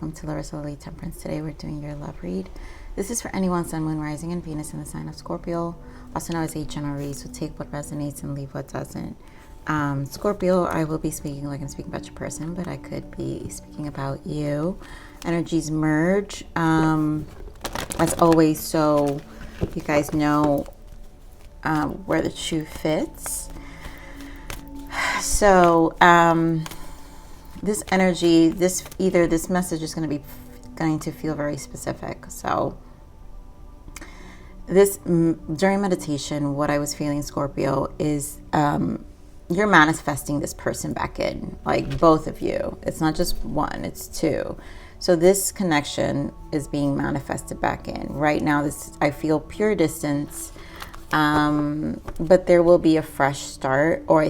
welcome to Larisa Lili Temperance. Today we're doing your love read. This is for anyone, Sun, Moon, Rising, and Venus in the sign of Scorpio, also known as a general read, so take what resonates and leave what doesn't. Scorpio, I will be speaking like I'm speaking about your person, but I could be speaking about you. Energies merge, as always, so you guys know where the shoe fits. So, this energy, this message is going to feel very specific. So this, during meditation, what I was feeling, Scorpio, is you're manifesting this person back in, like both of you. It's not just one, it's two. So this connection is being manifested back in. Right now, I feel pure distance, but there will be a fresh start, or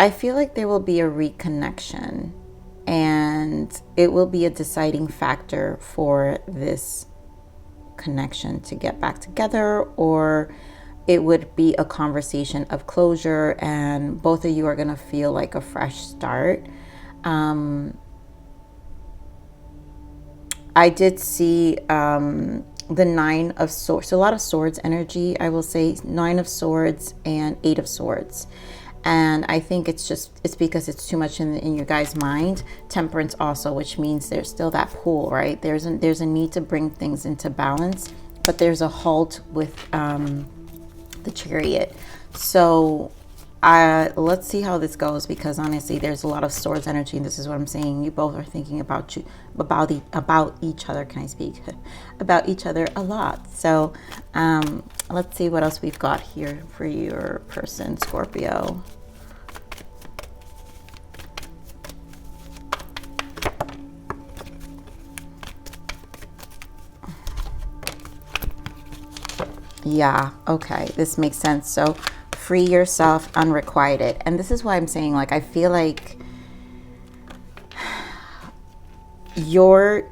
I feel like there will be a reconnection, and it will be a deciding factor for this connection to get back together, or it would be a conversation of closure and both of you are going to feel like a fresh start. I did see the Nine of Swords, so a lot of Swords energy, I will say. Nine of Swords and Eight of Swords. And I think it's because it's too much in your guys' mind. Temperance also, which means there's still that pull, right? There's a need to bring things into balance, but there's a halt with the Chariot. So let's see how this goes, because honestly, there's a lot of Swords energy, and this is what I'm saying. You both are thinking about each other. Can I speak? About each other a lot. So let's see what else we've got here for your person, Scorpio. Yeah, okay, this makes sense. So free yourself unrequited. And this is why I'm saying, like, I feel like your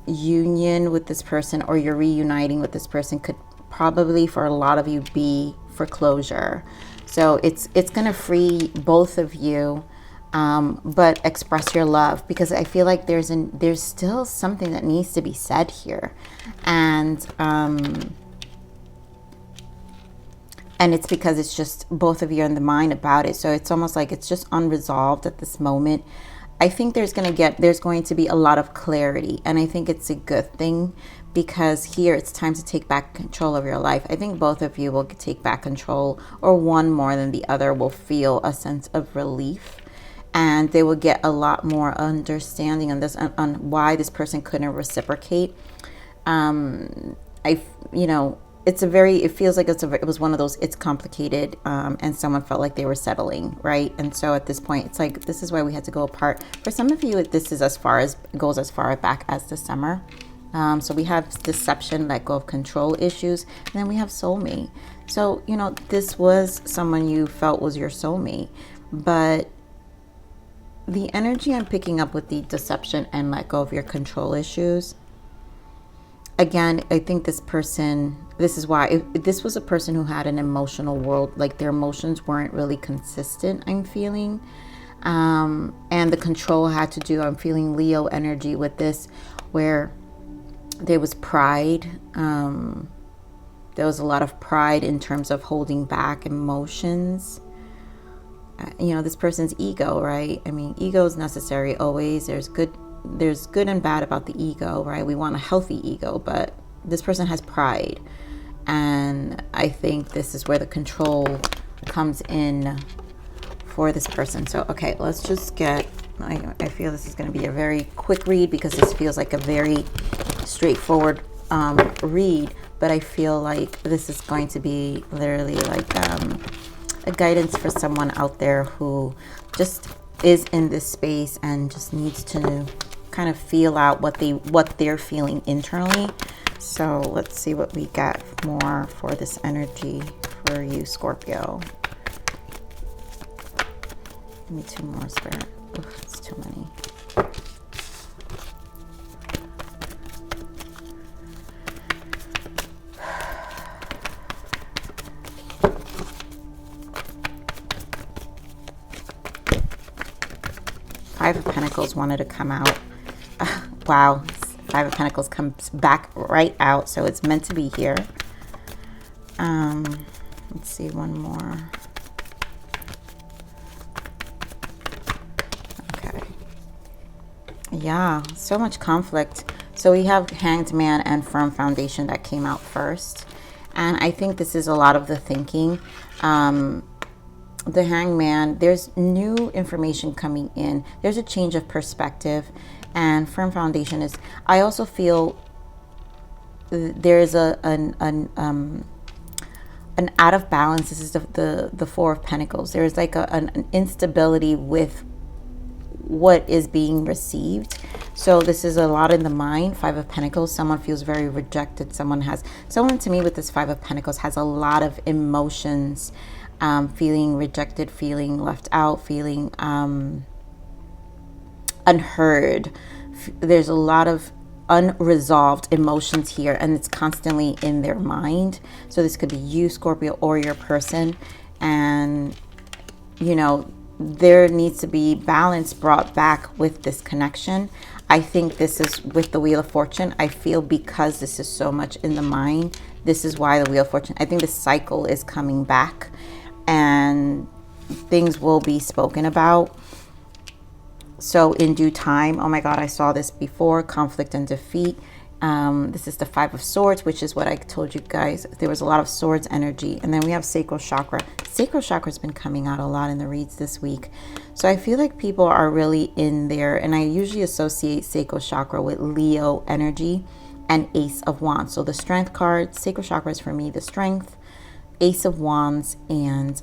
union with this person, or you're reuniting with this person, could probably, for a lot of you, be for closure. So it's going to free both of you, but express your love, because I feel like there's still something that needs to be said here. And it's because it's just both of you are in the mind about it. So it's almost like it's just unresolved at this moment. I think there's going to be a lot of clarity. And I think it's a good thing, because here it's time to take back control of your life. I think both of you will take back control, or one more than the other will feel a sense of relief. And they will get a lot more understanding on this, on why this person couldn't reciprocate. It feels like it was one of those, it's complicated, and someone felt like they were settling, right? And so at this point, it's like, this is why we had to go apart. For some of you, this is goes as far back as the summer. So we have deception, let go of control issues, and then we have soulmate. So, this was someone you felt was your soulmate, but the energy I'm picking up with the deception and let go of your control issues, again, I think this person, this is why, this was a person who had an emotional world, like their emotions weren't really consistent, I'm feeling. And the control had to do, I'm feeling Leo energy with this, where there was pride. There was a lot of pride in terms of holding back emotions. This person's ego, right? I mean, ego is necessary always. There's good and bad about the ego, right? We want a healthy ego, but this person has pride. And I think this is where the control comes in for this person. So, okay, let's just get, I feel this is going to be a very quick read, because this feels like a very straightforward read, but I feel like this is going to be literally like a guidance for someone out there who just is in this space and just needs to kind of feel out what they're feeling internally. So let's see what we get more for this energy for you, Scorpio. Give me two more, Spirit. Oof, it's too many. Five of Pentacles wanted to come out. Wow. Five of Pentacles comes back right out. So it's meant to be here. Let's see, one more. Okay. Yeah, so much conflict. So we have Hanged Man and Firm Foundation that came out first. And I think this is a lot of the thinking. The Hanged Man, there's new information coming in. There's a change of perspective. And Firm Foundation is, I also feel there's an out of balance. This is the Four of Pentacles. There's like an instability with what is being received. So this is a lot in the mind. Five of Pentacles, someone feels very rejected. Someone to me with this Five of Pentacles has a lot of emotions, feeling rejected, feeling left out, feeling unheard. There's a lot of unresolved emotions here, and it's constantly in their mind. So this could be you, Scorpio, or your person. And you know, there needs to be balance brought back with this connection. I think this is with the Wheel of Fortune. I feel because this is so much in the mind, this is why the Wheel of Fortune, I think the cycle is coming back and things will be spoken about. So in due time, oh my God, I saw this before, conflict and defeat. This is the Five of Swords, which is what I told you guys. There was a lot of swords energy. And then we have Sacral Chakra. Sacral Chakra has been coming out a lot in the reads this week. So I feel like people are really in there. And I usually associate Sacral Chakra with Leo energy and Ace of Wands. So the Strength card, Sacral Chakra is for me the Strength, Ace of Wands, and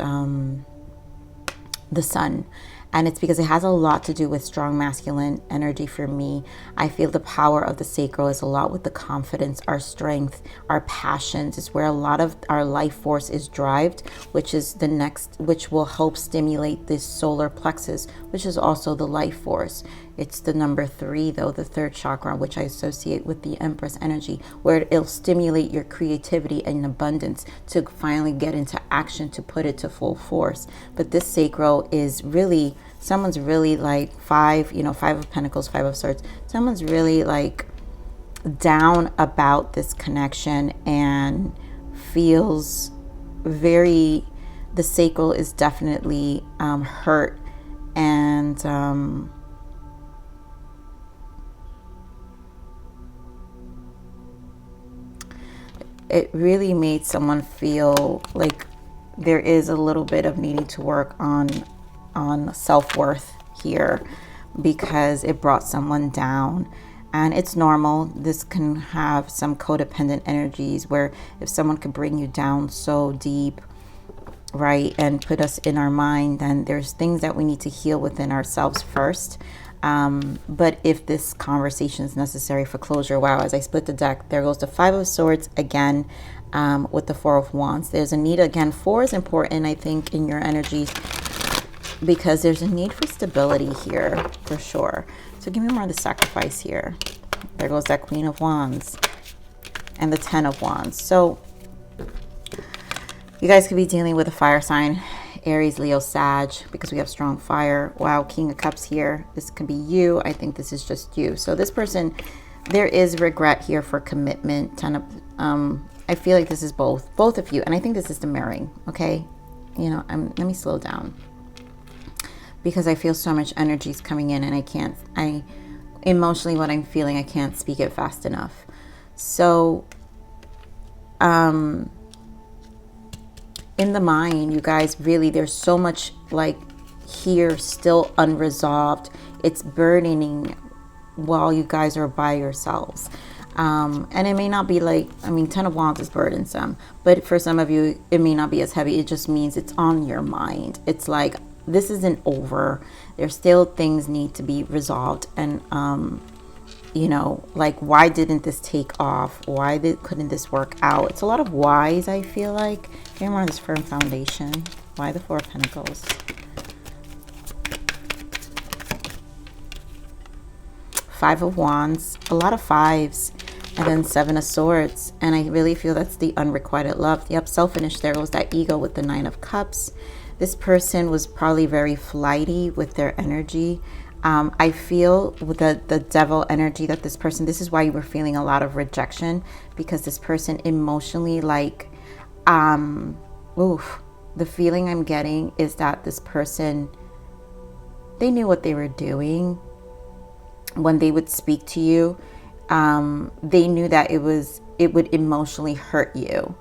the Sun. And it's because it has a lot to do with strong masculine energy for me. I feel the power of the sacral is a lot with the confidence, our strength, our passions. It's where a lot of our life force is derived, which will help stimulate this solar plexus, which is also the life force. It's the number 3, though, the third chakra, which I associate with the Empress energy, where it'll stimulate your creativity and abundance to finally get into action, to put it to full force. But this sacral is really, someone's really like Five of Pentacles, Five of Swords. Someone's really like down about this connection and feels very, the sacral is definitely hurt, and it really made someone feel like there is a little bit of needing to work on self-worth here, because it brought someone down. And it's normal. This can have some codependent energies where if someone could bring you down so deep, right, and put us in our mind, then there's things that we need to heal within ourselves first. But if this conversation is necessary for closure, wow, as I split the deck, there goes the Five of Swords again, with the Four of Wands. There's a need, again, 4 is important, I think, in your energies, because there's a need for stability here, for sure. So give me more of the sacrifice here. There goes that Queen of Wands and the 10 of Wands. So you guys could be dealing with a fire sign, Aries, Leo, Sag, because we have strong fire. Wow, King of Cups here. This could be you. I think this is just you. So this person, there is regret here for commitment. I feel like this is both of you. And I think this is the mirroring, okay? You know, let me slow down, because I feel so much energy is coming in, and emotionally what I'm feeling, I can't speak it fast enough. So, in the mind, you guys, really, there's so much like here still unresolved. It's burdening while you guys are by yourselves. And it may not be like, 10 of Wands is burdensome, but for some of you, it may not be as heavy. It just means it's on your mind. It's like, this isn't over. There's still things need to be resolved. And, like, why didn't this take off? Couldn't this work out? It's a lot of whys, I feel like. Here more of this Firm Foundation. Why the Four of Pentacles? Five of Wands. A lot of fives. And then Seven of Swords. And I really feel that's the unrequited love. Yep, self-finished. There goes that ego with the Nine of Cups. This person was probably very flighty with their energy. I feel with the devil energy that this person, this is why you were feeling a lot of rejection, because this person emotionally, like, the feeling I'm getting is that this person, they knew what they were doing when they would speak to you. They knew that it would emotionally hurt you.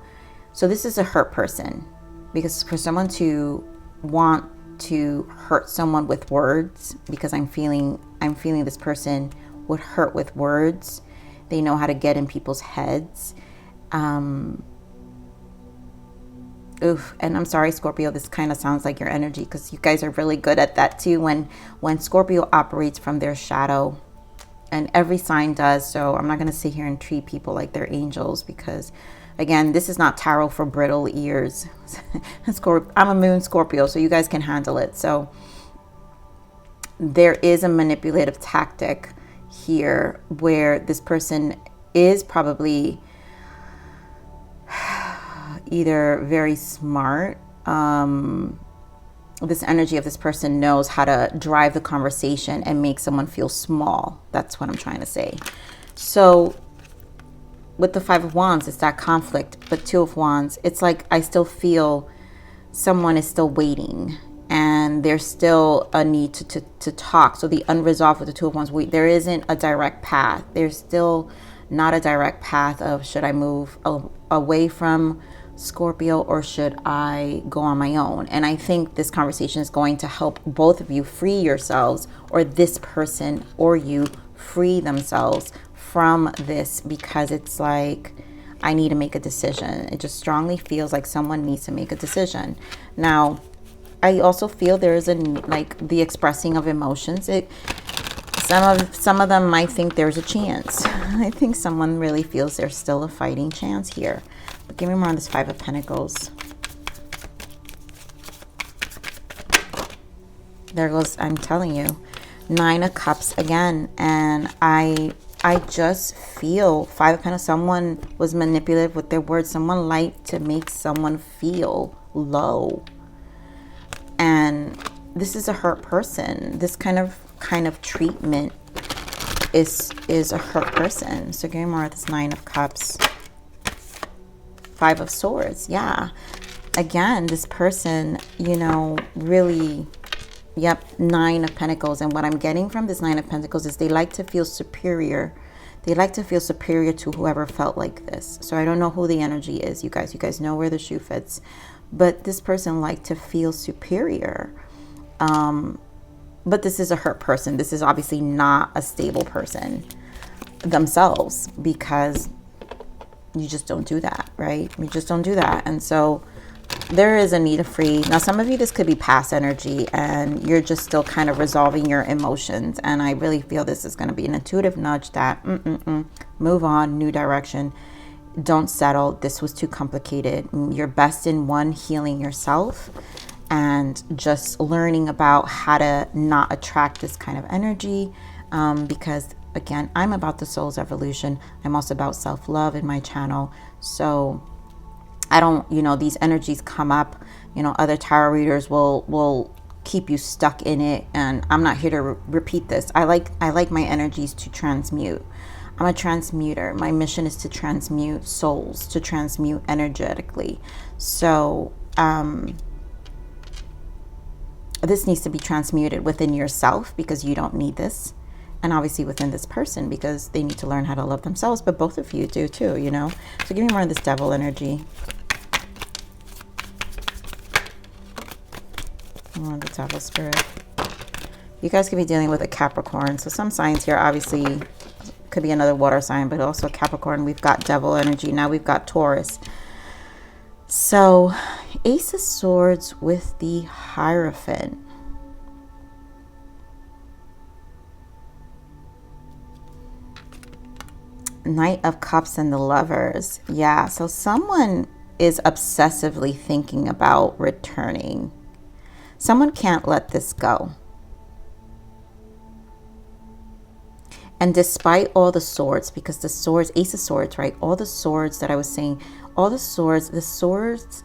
So this is a hurt person, because for someone to want to hurt someone with words, because I'm feeling this person would hurt with words. They know how to get in people's heads. And I'm sorry, Scorpio, this kind of sounds like your energy, because you guys are really good at that too. When Scorpio operates from their shadow, and every sign does, so I'm not going to sit here and treat people like they're angels, because again, this is not tarot for brittle ears. I'm a moon Scorpio, so you guys can handle it. So there is a manipulative tactic here where this person is probably either very smart. This energy of this person knows how to drive the conversation and make someone feel small. That's what I'm trying to say. So with the Five of Wands, it's that conflict. But Two of Wands, it's like I still feel someone is still waiting, and there's still a need to talk. So the unresolved with the Two of Wands, there isn't a direct path. There's still not a direct path of, should I move away from Scorpio or should I go on my own? And I think this conversation is going to help both of you free yourselves, or this person or you free themselves from this, because it's like, I need to make a decision. It just strongly feels like someone needs to make a decision. Now, I also feel there is the expressing of emotions. Some of them might think there's a chance. I think someone really feels there's still a fighting chance here. But give me more on this Five of Pentacles. There goes, I'm telling you, Nine of Cups again. And I just feel Five of Pentacles, someone was manipulative with their words. Someone liked to make someone feel low. And this is a hurt person. This kind of treatment is a hurt person. So give me more of this Nine of Cups. Five of Swords. Yeah. Again, this person, really, yep, Nine of Pentacles. And what I'm getting from this Nine of Pentacles is they like to feel superior. They like to feel superior to whoever felt like this. So I don't know who the energy is, you guys. You guys know where the shoe fits. But this person liked to feel superior. But this is a hurt person. This is obviously not a stable person themselves, because you just don't do that, right? You just don't do that. And so there is a need to free. Now, some of you, this could be past energy and you're just still kind of resolving your emotions. And I really feel this is going to be an intuitive nudge that move on, new direction. Don't settle. This was too complicated. You're best in one, healing yourself and just learning about how to not attract this kind of energy, because again, I'm about the soul's evolution. I'm also about self-love in my channel. So I don't, these energies come up, other tarot readers will keep you stuck in it. And I'm not here to repeat this. I like my energies to transmute. I'm a transmuter. My mission is to transmute souls, to transmute energetically. So, this needs to be transmuted within yourself, because you don't need this. And obviously within this person, because they need to learn how to love themselves. But both of you do too, So give me more of this Devil energy. More of the Devil spirit. You guys could be dealing with a Capricorn. So some signs here obviously could be another water sign, but also Capricorn. We've got Devil energy. Now we've got Taurus. So Ace of Swords with the Hierophant. Knight of Cups and the Lovers. Yeah, so someone is obsessively thinking about returning. Someone can't let this go. And despite all the swords, because the swords, Ace of Swords, right? All the swords that I was saying, all the swords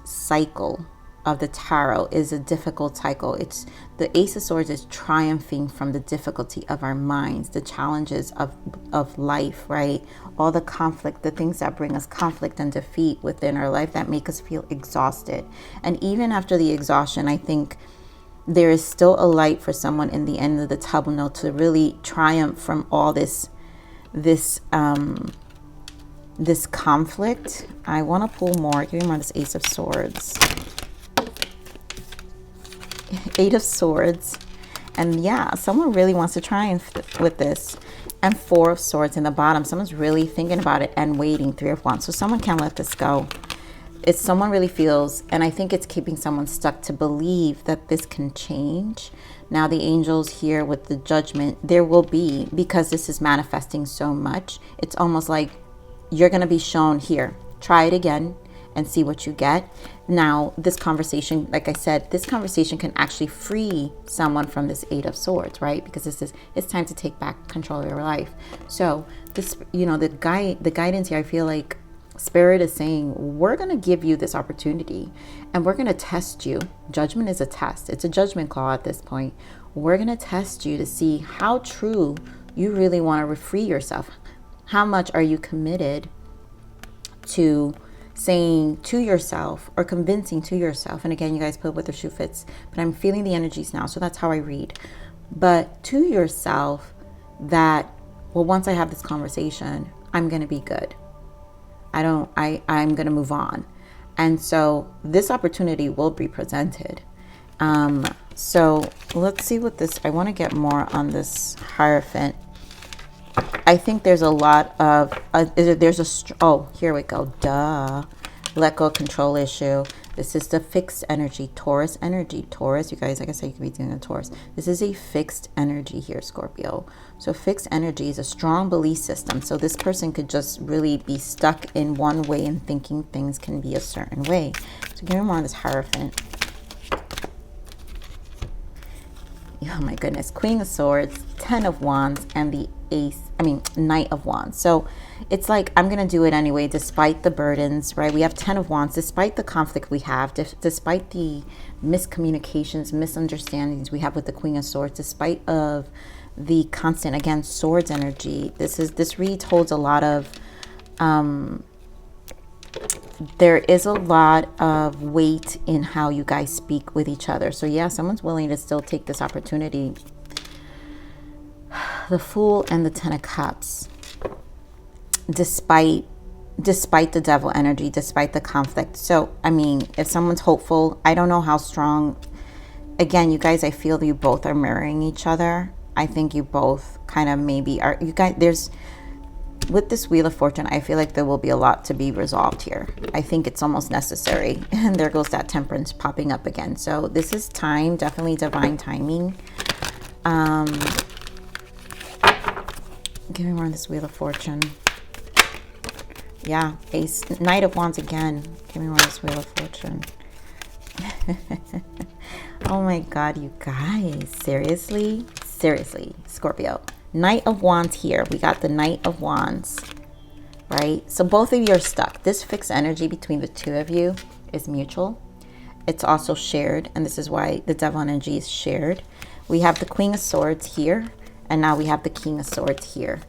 cycle. of the tarot is a difficult cycle. It's the Ace of Swords is triumphing from the difficulty of our minds, the challenges of life, right? All the conflict, the things that bring us conflict and defeat within our life that make us feel exhausted. And even after the exhaustion, I think there is still a light for someone in the end of the tunnel to really triumph from all this conflict. I want to pull more. Give me more of this Ace of Swords. Eight of Swords. And yeah, someone really wants to triumph with this. And Four of Swords in the bottom. Someone's really thinking about it and waiting. Three of Wands. So someone can't let this go. It's someone really feels, and I think it's keeping someone stuck to believe that this can change. Now the angels here with the Judgment, there will be, because this is manifesting so much, it's almost like you're going to be shown here. Try it again and see what you get. Now, this conversation, like I said, this conversation can actually free someone from this Eight of Swords, right? Because it's time to take back control of your life. So this, the guidance here, I feel like Spirit is saying, we're going to give you this opportunity and we're going to test you. Judgment is a test. It's a judgment call at this point. We're going to test you to see how true you really want to free yourself. How much are you committed to saying to yourself or convincing to yourself? And again, you guys put what the shoe fits, but I'm feeling the energies now. So that's how I read. But to yourself that, well, once I have this conversation, I'm going to be good. I'm going to move on. And so this opportunity will be presented. So let's see what this, I want to get more on this Hierophant. I think there's a lot of, here we go. Duh. Let go control issue. This is the fixed energy, Taurus energy. Taurus, you guys, like I said, you could be doing a Taurus. This is a fixed energy here, Scorpio. So fixed energy is a strong belief system. So this person could just really be stuck in one way and thinking things can be a certain way. So give me more on this Hierophant. Oh my goodness. Queen of Swords, 10 of Wands, and the Knight of Wands. So it's like, I'm going to do it anyway, despite the burdens, right? We have 10 of Wands, despite the conflict we have, despite the miscommunications, misunderstandings we have with the Queen of Swords, despite of the constant, again, Swords energy. This read holds a lot of, there is a lot of weight in how you guys speak with each other. So yeah, someone's willing to still take this opportunity. The Fool and the 10 of Cups. Despite the Devil energy, despite the conflict. So, I mean, if someone's hopeful, I don't know how strong. Again, you guys, I feel you both are mirroring each other. I think you both kind of maybe are. You guys, with this Wheel of Fortune, I feel like there will be a lot to be resolved here. I think it's almost necessary. And there goes that Temperance popping up again. So this is time, definitely divine timing. Give me more on this Wheel of Fortune. Yeah, Knight of Wands again. Give me more on this Wheel of Fortune. Oh my God, you guys. Seriously? Seriously, Scorpio. Knight of Wands here. We got the Knight of Wands, right? So both of you are stuck. This fixed energy between the two of you is mutual. It's also shared, and this is why the Devil energy is shared. We have the Queen of Swords here, and now we have the King of Swords here.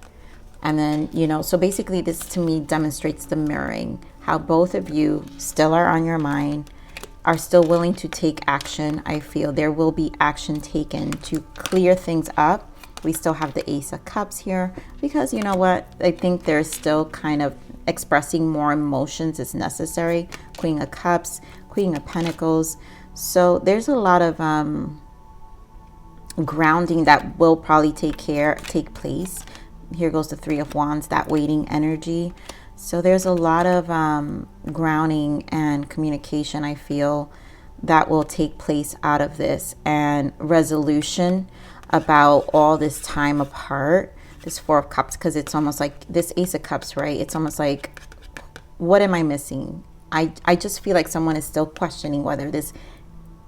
And then, so basically this to me demonstrates the mirroring, how both of you still are on your mind, are still willing to take action. I feel there will be action taken to clear things up. We still have the Ace of Cups here because, you know what, I think there's still kind of expressing more emotions is necessary. Queen of Cups, Queen of Pentacles. So there's a lot of grounding that will probably take place. Here goes the Three of Wands, that waiting energy. So there's a lot of grounding and communication, I feel, that will take place out of this, and resolution about all this time apart. This Four of Cups, because it's almost like this Ace of Cups, right? It's almost like, what am I missing? I just feel like someone is still questioning whether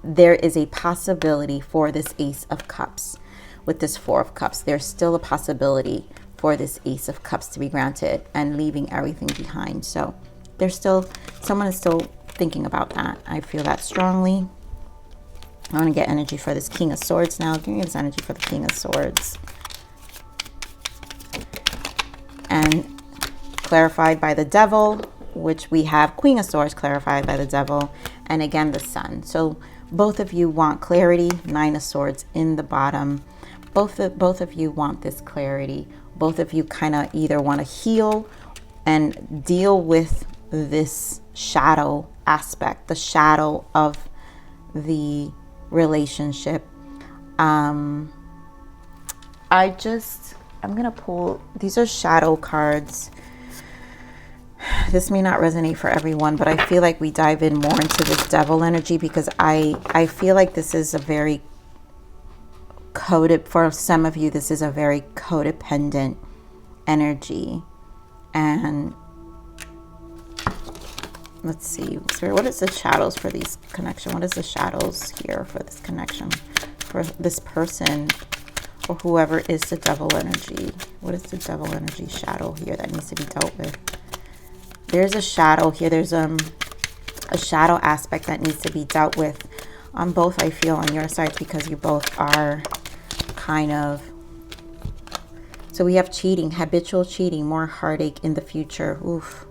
there is a possibility for this Ace of Cups. With this Four of Cups, there's still a possibility for this Ace of Cups to be granted and leaving everything behind. So there's still, someone is still thinking about that. I feel that strongly. I want to get energy for this King of Swords now. Give me this energy for the King of Swords. And clarified by the Devil, which we have Queen of Swords clarified by the Devil. And again, the Sun. So both of you want clarity. Nine of Swords in the bottom. Both of you want this clarity. Both of you kind of either want to heal and deal with this shadow aspect, the shadow of the relationship. I'm gonna pull, these are shadow cards. This may not resonate for everyone, but I feel like we dive in more into this Devil energy, because I feel like this is a very for some of you, this is a very codependent energy. And let's see, what is the shadows for these connection? What is the shadows here for this connection for this person or whoever is the Devil energy? What is the Devil energy shadow here that needs to be dealt with? There's a shadow here. There's a shadow aspect that needs to be dealt with on both, I feel, on your sides, because you both are kind of, so we have cheating, habitual cheating, more heartache in the future. Oof.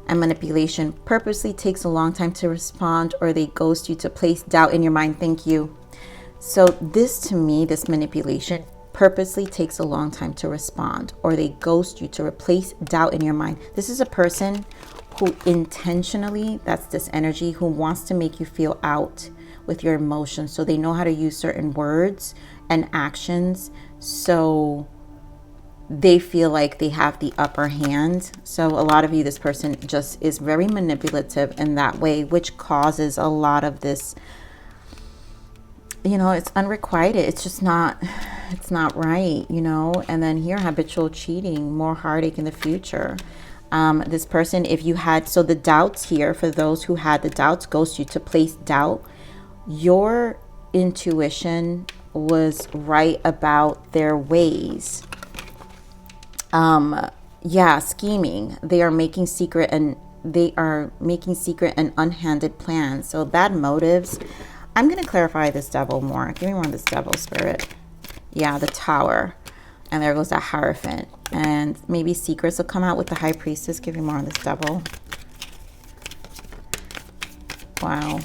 And manipulation. Purposely takes a long time to respond, or they ghost you to place doubt in your mind. Thank you. So this, to me, this manipulation purposely takes a long time to respond, or they ghost you to replace doubt in your mind. This is a person who intentionally, that's this energy, who wants to make you feel out with your emotions. So they know how to use certain words and actions, so they feel like they have the upper hand. So a lot of you, this person just is very manipulative in that way, which causes a lot of this, you know, it's unrequited. It's just not, it's not right, you know. And then here, habitual cheating, more heartache in the future. This person, if you had, so the doubts here, for those who had the doubts, ghost you to place doubt. Your intuition was right about their ways. Yeah, scheming. They are making secret and unhanded plans. So bad motives. I'm going to clarify this Devil more. Give me more of this Devil, Spirit. Yeah, the Tower. And there goes that Hierophant. And maybe secrets will come out with the High Priestess. Give me more on this Devil. Wow.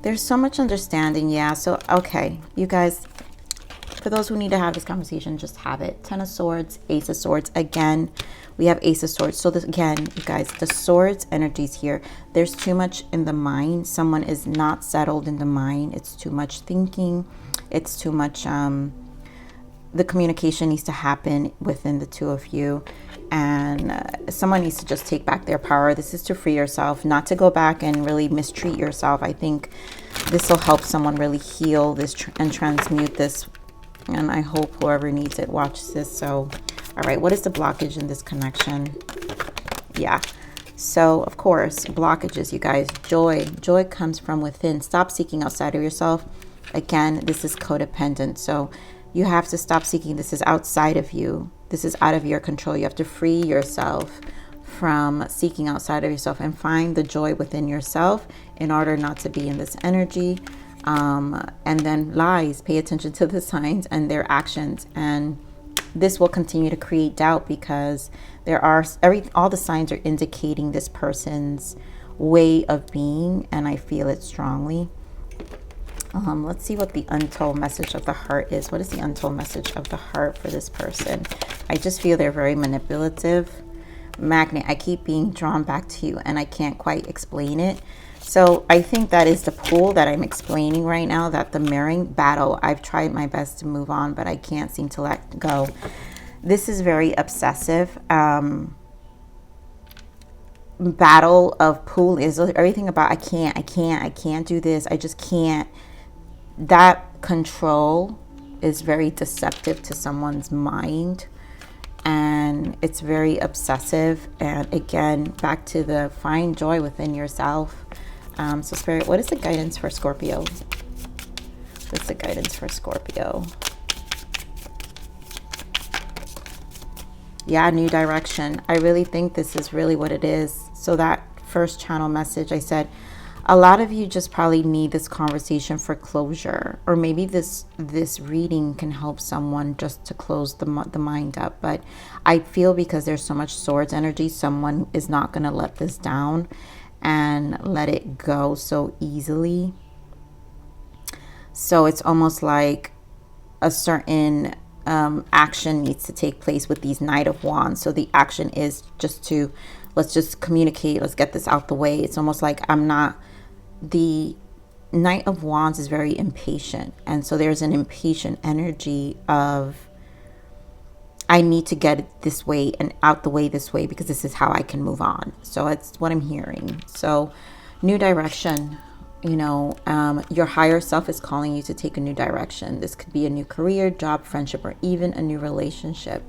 There's so much understanding. Yeah. So, okay, you guys, for those who need to have this conversation, just have it. Ten of Swords, Ace of Swords. Again, we have Ace of Swords. So this, again, you guys, the Swords energies here. There's too much in the mind. Someone is not settled in the mind. It's too much thinking. It's too much. The communication needs to happen within the two of you. And someone needs to just take back their power. This is to free yourself, not to go back and really mistreat yourself. I think this will help someone really heal this and transmute this. And I hope whoever needs it watches this. So, all right, what is the blockage in this connection? Yeah. So, of course, blockages, you guys. Joy. Joy comes from within. Stop seeking outside of yourself. Again, this is codependent. So you have to stop seeking. This is outside of you. This is out of your control. You have to free yourself from seeking outside of yourself and find the joy within yourself in order not to be in this energy. And then lies, pay attention to the signs and their actions. And this will continue to create doubt, because there are all the signs are indicating this person's way of being. And I feel it strongly. Let's see what the untold message of the heart is. What is the untold message of the heart for this person? I just feel they're very manipulative. Magnet, I keep being drawn back to you and I can't quite explain it. So I think that is the pull that I'm explaining right now, that the mirroring battle, I've tried my best to move on, but I can't seem to let go. This is very obsessive. Battle of pull is everything about I can't do this. I just can't. That control is very deceptive to someone's mind. And it's very obsessive. And again, back to the find joy within yourself. So Spirit, what is the guidance for Scorpio? What's the guidance for Scorpio? Yeah, new direction. I really think this is really what it is. So that first channel message, I said, a lot of you just probably need this conversation for closure, or maybe this reading can help someone just to close the mind up. But I feel because there's so much swords energy, someone is not going to let this down and let it go so easily. So it's almost like a certain action needs to take place with these Knight of Wands. So the action is just to, let's just communicate, let's get this out the way. It's almost like the Knight of Wands is very impatient, and so there's an impatient energy of, I need to get it this way and out the way this way because this is how I can move on. So it's what I'm hearing. So new direction, you know, your higher self is calling you to take a new direction. This could be a new career, job, friendship, or even a new relationship.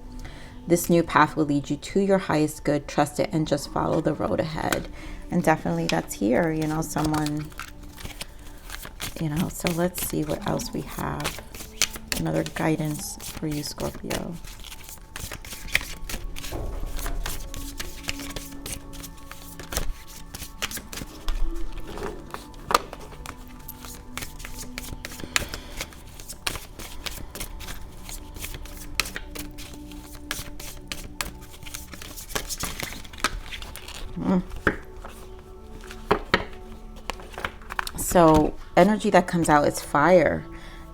This new path will lead you to your highest good. Trust it and just follow the road ahead. And definitely that's here, you know, someone, you know. So let's see what else we have. Another guidance for you, Scorpio. So energy that comes out is fire,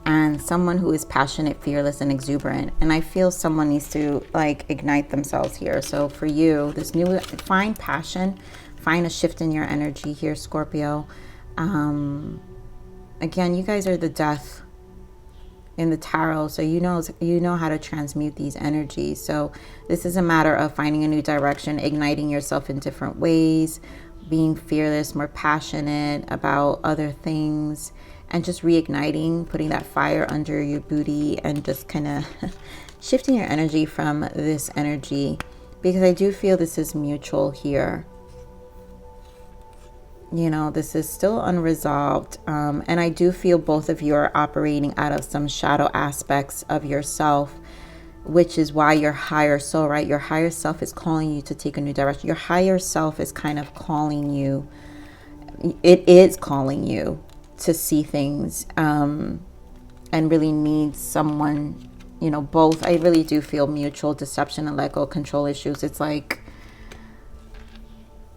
and someone who is passionate, fearless, and exuberant. And I feel someone needs to like ignite themselves here. So for you, this new, find passion, find a shift in your energy here, Scorpio. Again, you guys are the death in the tarot, so you know how to transmute these energies. So this is a matter of finding a new direction, igniting yourself in different ways, being fearless, more passionate about other things, and just reigniting, putting that fire under your booty and just kind of shifting your energy from this energy, because I do feel this is mutual here. You know, this is still unresolved, and I do feel both of you are operating out of some shadow aspects of yourself, which is why your higher soul, right? Your higher self is calling you to take a new direction. Your higher self is kind of calling you. It is calling you to see things, and really needs someone, you know, both. I really do feel mutual deception and let go control issues. It's like,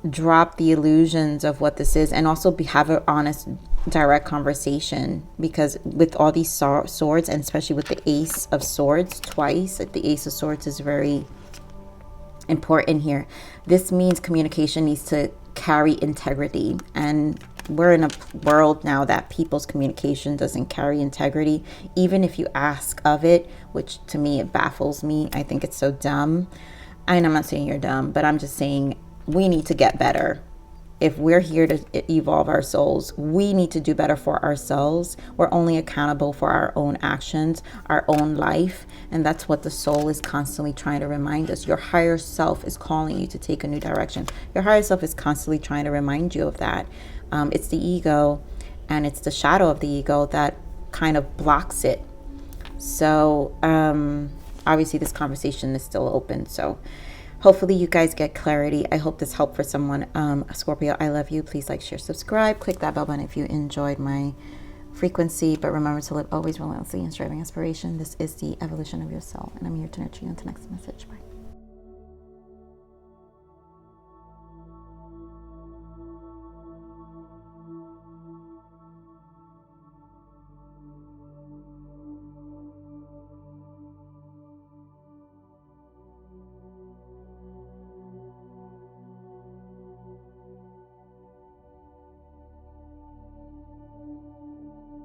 drop the illusions of what this is, and also have an honest, direct conversation, because with all these swords, and especially with the Ace of Swords twice, the Ace of Swords is very important here. This means communication needs to carry integrity, and we're in a world now that people's communication doesn't carry integrity, even if you ask of it, which to me, it baffles me. I think it's so dumb. And I'm not saying you're dumb, but I'm just saying we need to get better. If we're here to evolve our souls, we need to do better for ourselves. We're only accountable for our own actions, our own life. And that's what the soul is constantly trying to remind us. Your higher self is calling you to take a new direction. Your higher self is constantly trying to remind you of that. It's the ego, and it's the shadow of the ego that kind of blocks it. So obviously this conversation is still open. So hopefully you guys get clarity. I hope this helped for someone. Scorpio, I love you. Please like, share, subscribe. Click that bell button if you enjoyed my frequency. But remember to live always relentlessly and striving aspiration. This is the evolution of your soul. And I'm here to nurture you until next message. Bye.